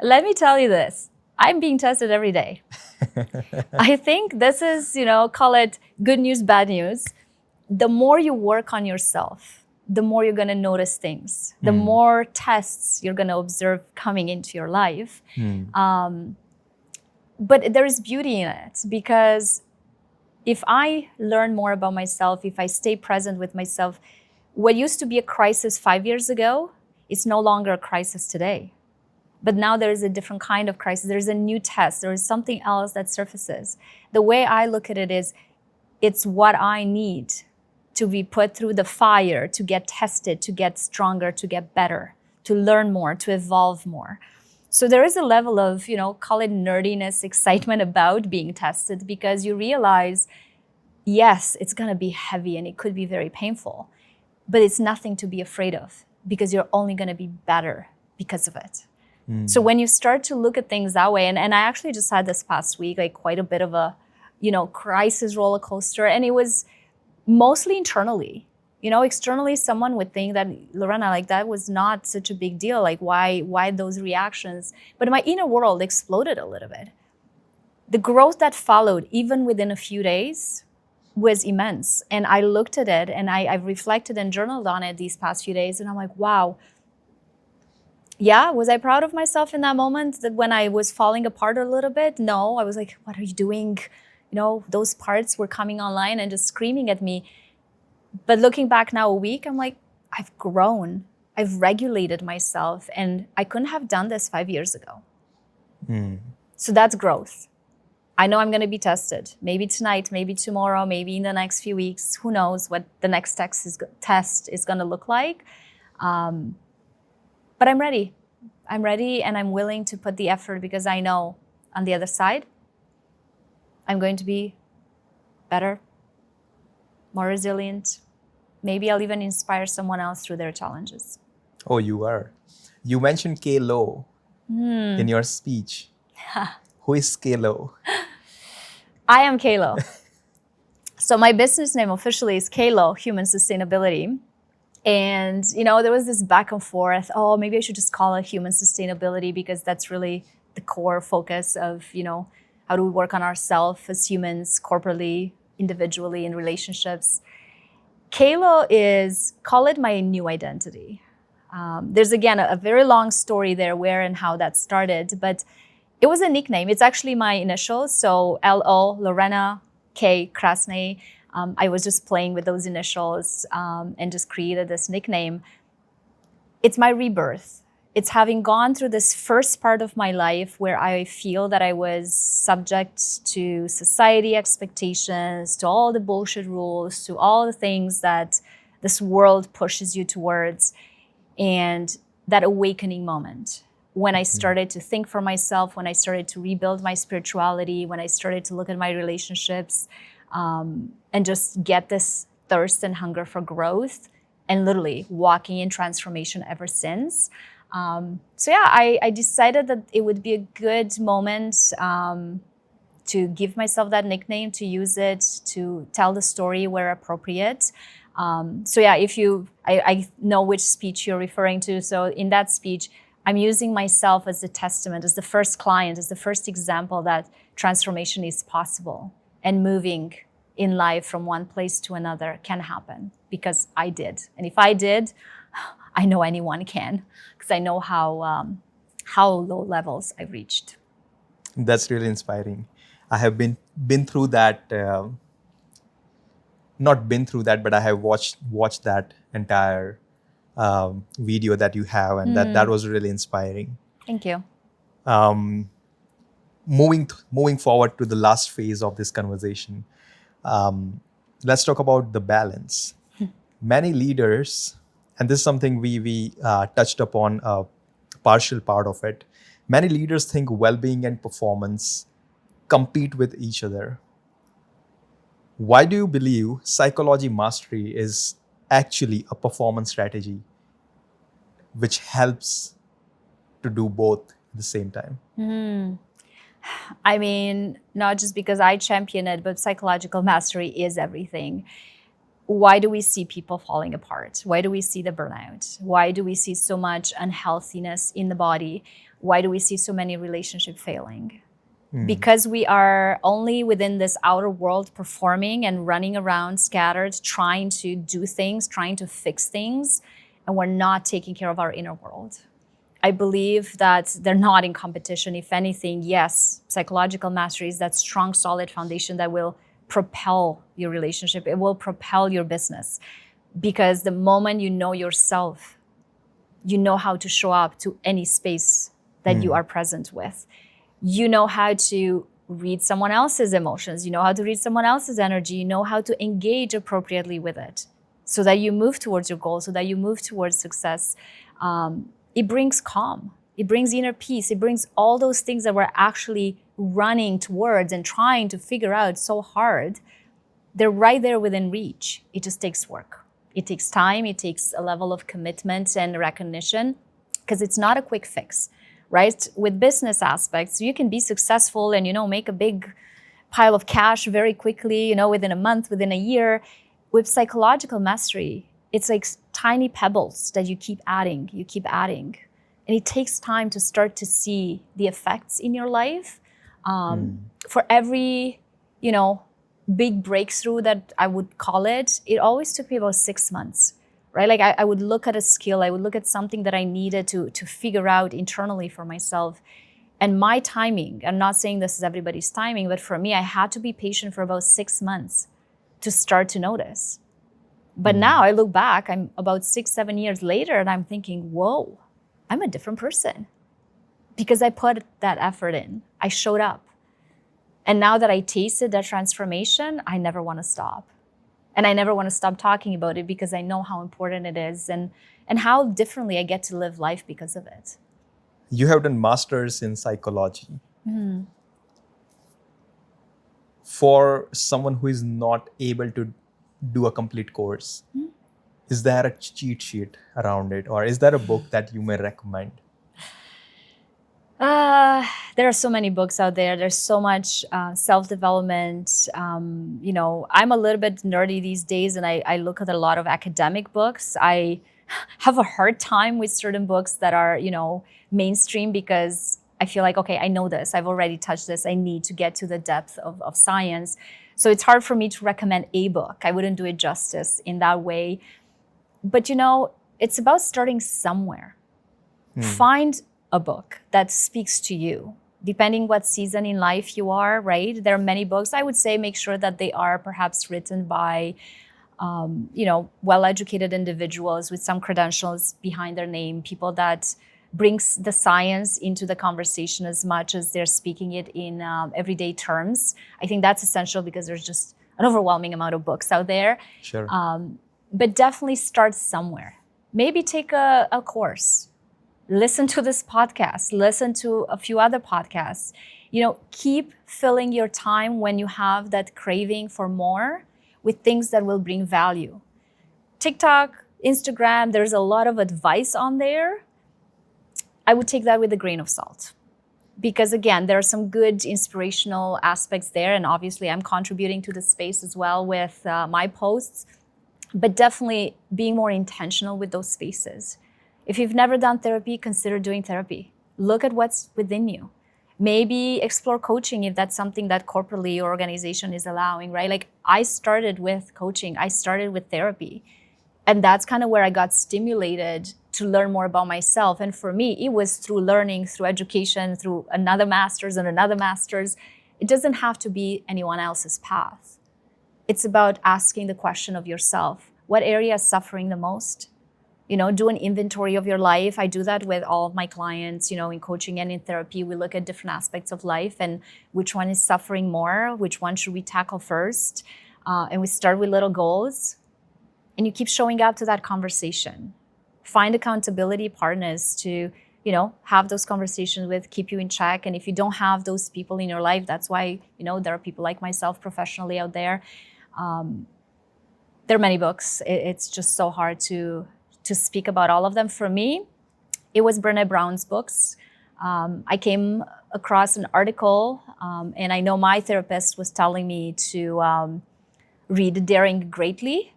Let me tell you this. I'm being tested every day. I think this is, you know, call it good news, bad news. The more you work on yourself, the more you're going to notice things. The more tests you're going to observe coming into your life. But there is beauty in it, because if I learn more about myself, if I stay present with myself, what used to be a crisis 5 years ago is no longer a crisis today. But now there is a different kind of crisis. There's a new test. There is something else that surfaces. The way I look at it is, it's what I need to be put through the fire, to get tested, to get stronger, to get better, to learn more, to evolve more. So there is a level of, you know, call it nerdiness, excitement about being tested, because you realize, yes, it's going to be heavy and it could be very painful, but it's nothing to be afraid of, because you're only going to be better because of it. So when you start to look at things that way, and I actually just had this past week, like quite a bit of a, you know, crisis roller coaster, and it was mostly internally. You know, externally, someone would think that, Lorena, like that was not such a big deal. Like why those reactions? But my inner world exploded a little bit. The growth that followed, even within a few days, was immense. And I looked at it, and I've reflected and journaled on it these past few days, and I'm like, wow. Yeah, was I proud of myself in that moment, that when I was falling apart a little bit? No, I was like, what are you doing? You know, those parts were coming online and just screaming at me. But looking back now a week, I'm like, I've grown. I've regulated myself, and I couldn't have done this 5 years ago. So that's growth. I know I'm going to be tested. Maybe tonight, maybe tomorrow, maybe in the next few weeks. Who knows what the next test is going to look like. But I'm ready. I'm ready, and I'm willing to put the effort, because I know on the other side, I'm going to be better, more resilient. Maybe I'll even inspire someone else through their challenges. Oh, you are. You mentioned K-Lo in your speech. Who is K-Lo? I am K-Lo. So my business name officially is K-Lo Human Sustainability. And, there was this back and forth. Oh, maybe I should just call it human sustainability because that's really the core focus of, how do we work on ourselves as humans, corporately, individually, in relationships. Kalo is, call it my new identity. There's, again, a very long story there where and how that started, but it was a nickname. It's actually my initials. So L-O, Lorena Krasnai. I was just playing with those initials and just created this nickname. It's my rebirth. It's having gone through this first part of my life where I feel that I was subject to society expectations, to all the bullshit rules, to all the things that this world pushes you towards. And that awakening moment when I started to think for myself, when I started to rebuild my spirituality, when I started to look at my relationships, and just get this thirst and hunger for growth, and literally walking in transformation ever since. I decided that it would be a good moment to give myself that nickname, to use it, to tell the story where appropriate. I know which speech you're referring to. So in that speech, I'm using myself as the testament, as the first client, as the first example that transformation is possible, and moving in life from one place to another can happen because I did. And if I did, I know anyone can, because I know how low levels I've reached. That's really inspiring. I have been through that. Not been through that, but I have watched that entire video that you have, and that was really inspiring. Thank you. Moving forward to the last phase of this conversation, let's talk about the balance. Many leaders, and this is something we touched upon a partial part of it. Many leaders think well-being and performance compete with each other. Why do you believe psychology mastery is actually a performance strategy which helps to do both at the same time? I mean, not just because I champion it, but psychological mastery is everything. Why do we see people falling apart? Why do we see the burnout? Why do we see so much unhealthiness in the body? Why do we see so many relationships failing? Because we are only within this outer world performing and running around scattered, trying to do things, trying to fix things, and we're not taking care of our inner world. I believe that they're not in competition. If anything, yes, psychological mastery is that strong, solid foundation that will propel your relationship. It will propel your business. Because the moment you know yourself, you know how to show up to any space that you are present with. You know how to read someone else's emotions. You know how to read someone else's energy. You know how to engage appropriately with it so that you move towards your goal, so that you move towards success. It brings calm. It brings inner peace. It brings all those things that we're actually running towards and trying to figure out so hard. They're right there within reach. It just takes work. It takes time. It takes a level of commitment and recognition, because it's not a quick fix. Right? With business aspects, you can be successful and, make a big pile of cash very quickly, within a month, within a year. With psychological mastery, it's like tiny pebbles that you keep adding. And it takes time to start to see the effects in your life. For every, big breakthrough that I would call it, it always took me about 6 months. Right? Like I would look at a skill, I would look at something that I needed to figure out internally for myself. And my timing, I'm not saying this is everybody's timing, but for me, I had to be patient for about 6 months to start to notice. But now I look back, I'm about 6-7 years later, and I'm thinking, whoa, I'm a different person. Because I put that effort in, I showed up. And now that I tasted that transformation, I never want to stop. And I never want to stop talking about it because I know how important it is and how differently I get to live life because of it. You have done masters in psychology. For someone who is not able to do a complete course, is there a cheat sheet around it? Or is there a book that you may recommend? There are so many books out there. There's so much self-development. I'm a little bit nerdy these days, and I look at a lot of academic books. I have a hard time with certain books that are, mainstream, because I feel like, okay, I know this. I've already touched this. I need to get to the depth of science. So it's hard for me to recommend a book. I wouldn't do it justice in that way. But, it's about starting somewhere. Find a book that speaks to you, depending what season in life you are, right? There are many books. I would say make sure that they are perhaps written by, well-educated individuals with some credentials behind their name, people that brings the science into the conversation as much as they're speaking it in everyday terms. I think that's essential because there's just an overwhelming amount of books out there. Sure. But definitely start somewhere. Maybe take a course. Listen to this podcast, listen to a few other podcasts. Keep filling your time when you have that craving for more with things that will bring value. TikTok, Instagram, there's a lot of advice on there. I would take that with a grain of salt. Because again, there are some good inspirational aspects there. And obviously I'm contributing to the space as well with my posts. But definitely being more intentional with those spaces. If you've never done therapy, consider doing therapy. Look at what's within you. Maybe explore coaching if that's something that corporately your organization is allowing, right? Like I started with coaching, I started with therapy. And that's kind of where I got stimulated to learn more about myself. And for me, it was through learning, through education, through another master's and another master's. It doesn't have to be anyone else's path. It's about asking the question of yourself. What area is suffering the most? Do an inventory of your life. I do that with all of my clients, in coaching and in therapy. We look at different aspects of life and which one is suffering more, which one should we tackle first. And we start with little goals. And you keep showing up to that conversation. Find accountability partners to, have those conversations with, keep you in check. And if you don't have those people in your life, that's why, there are people like myself professionally out there. There are many books. It's just so hard to speak about all of them. For me, it was Brené Brown's books. I came across an article, and I know my therapist was telling me to read Daring Greatly.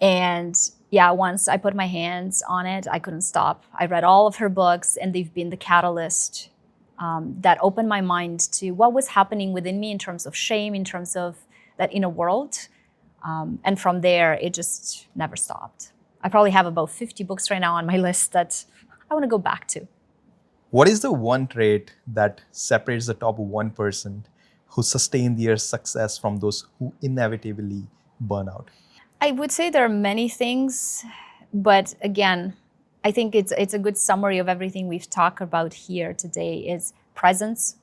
And yeah, once I put my hands on it, I couldn't stop. I read all of her books, and they've been the catalyst that opened my mind to what was happening within me in terms of shame, in terms of that inner world. And from there, it just never stopped. I probably have about 50 books right now on my list that I want to go back to. What is the one trait that separates the top 1% who sustain their success from those who inevitably burn out? I would say there are many things, but again, I think it's a good summary of everything we've talked about here today is presence.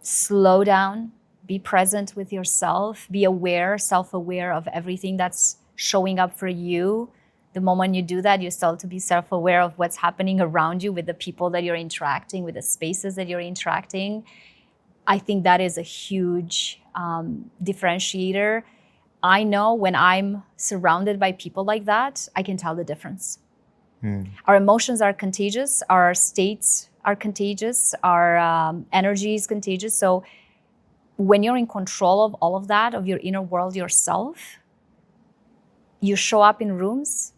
Slow down, be present with yourself, be aware, self-aware of everything that's showing up for you. The moment you do that, you start to be self-aware of what's happening around you with the people that you're interacting, with the spaces that you're interacting. I think that is a huge differentiator. I know when I'm surrounded by people like that, I can tell the difference. Our emotions are contagious, our states are contagious, our energy is contagious. So when you're in control of all of that, of your inner world yourself, you show up in rooms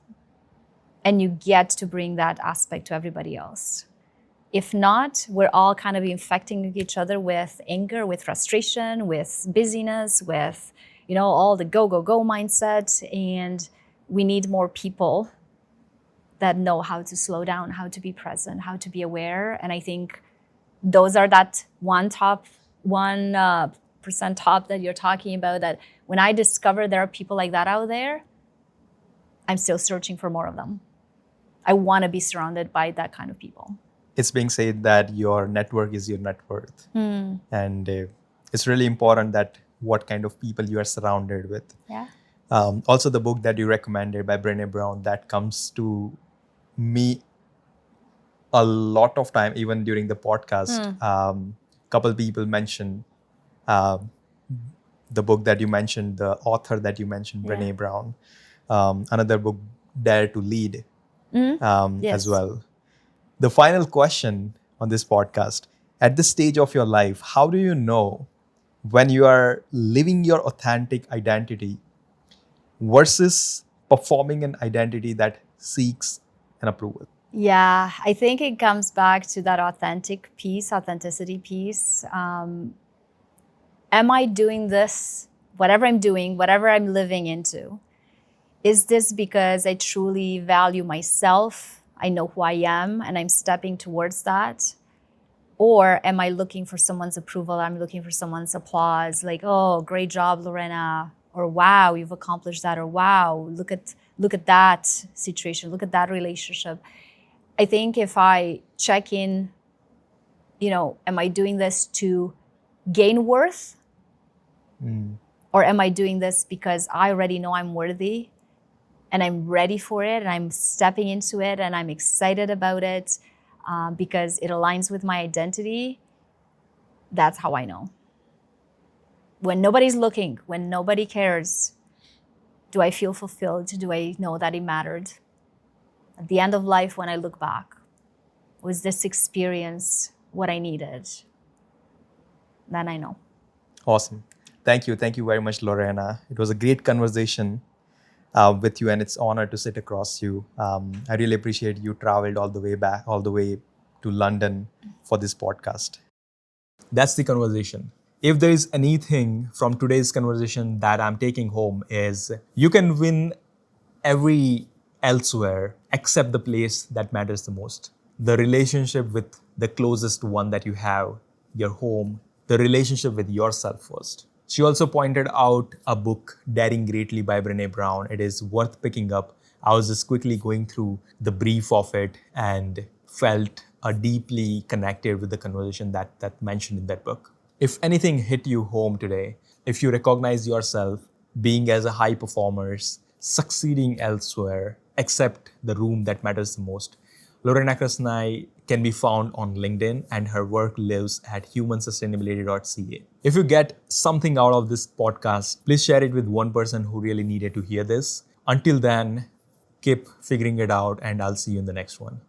and you get to bring that aspect to everybody else. If not, we're all kind of infecting each other with anger, with frustration, with busyness, with, all the go, go, go mindset. And we need more people that know how to slow down, how to be present, how to be aware. And I think those are that 1% top that you're talking about, that when I discover there are people like that out there, I'm still searching for more of them. I want to be surrounded by that kind of people. It's being said that your network is your net worth. And it's really important that what kind of people you are surrounded with. Yeah. Also, the book that you recommended by Brené Brown, that comes to me a lot of time, even during the podcast. Couple people mentioned the book that you mentioned, the author that you mentioned, Brené Brown. Another book, Dare to Lead, Yes. as well. The final question on this podcast: at this stage of your life, how do you know when you are living your authentic identity versus performing an identity that seeks an approval? Yeah, I think it comes back to that authenticity piece. Am I doing this, whatever I'm doing, whatever I'm living into? Is this because I truly value myself? I know who I am and I'm stepping towards that? Or am I looking for someone's approval? I'm looking for someone's applause, like, oh, great job, Lorena, or wow, you've accomplished that, or wow, look at that situation, look at that relationship. I think if I check in, am I doing this to gain worth? Or am I doing this because I already know I'm worthy and I'm ready for it and I'm stepping into it and I'm excited about it because it aligns with my identity? That's how I know. When nobody's looking, when nobody cares, do I feel fulfilled? Do I know that it mattered? At the end of life, when I look back, was this experience what I needed? Then I know. Awesome. Thank you. Thank you very much, Lorena. It was a great conversation with you, and it's an honor to sit across you. I really appreciate you traveled all the way to London for this podcast. That's the conversation. If there is anything from today's conversation that I'm taking home is you can win every elsewhere except the place that matters the most. The relationship with the closest one that you have, your home, the relationship with yourself first. She also pointed out a book, Daring Greatly by Brené Brown. It is worth picking up. I was just quickly going through the brief of it and felt deeply connected with the conversation that mentioned in that book. If anything hit you home today, if you recognize yourself being as a high performer, succeeding elsewhere, except the room that matters the most, Lorena Krasnai can be found on LinkedIn and her work lives at humansustainability.ca. If you get something out of this podcast, please share it with one person who really needed to hear this. Until then, keep figuring it out and I'll see you in the next one.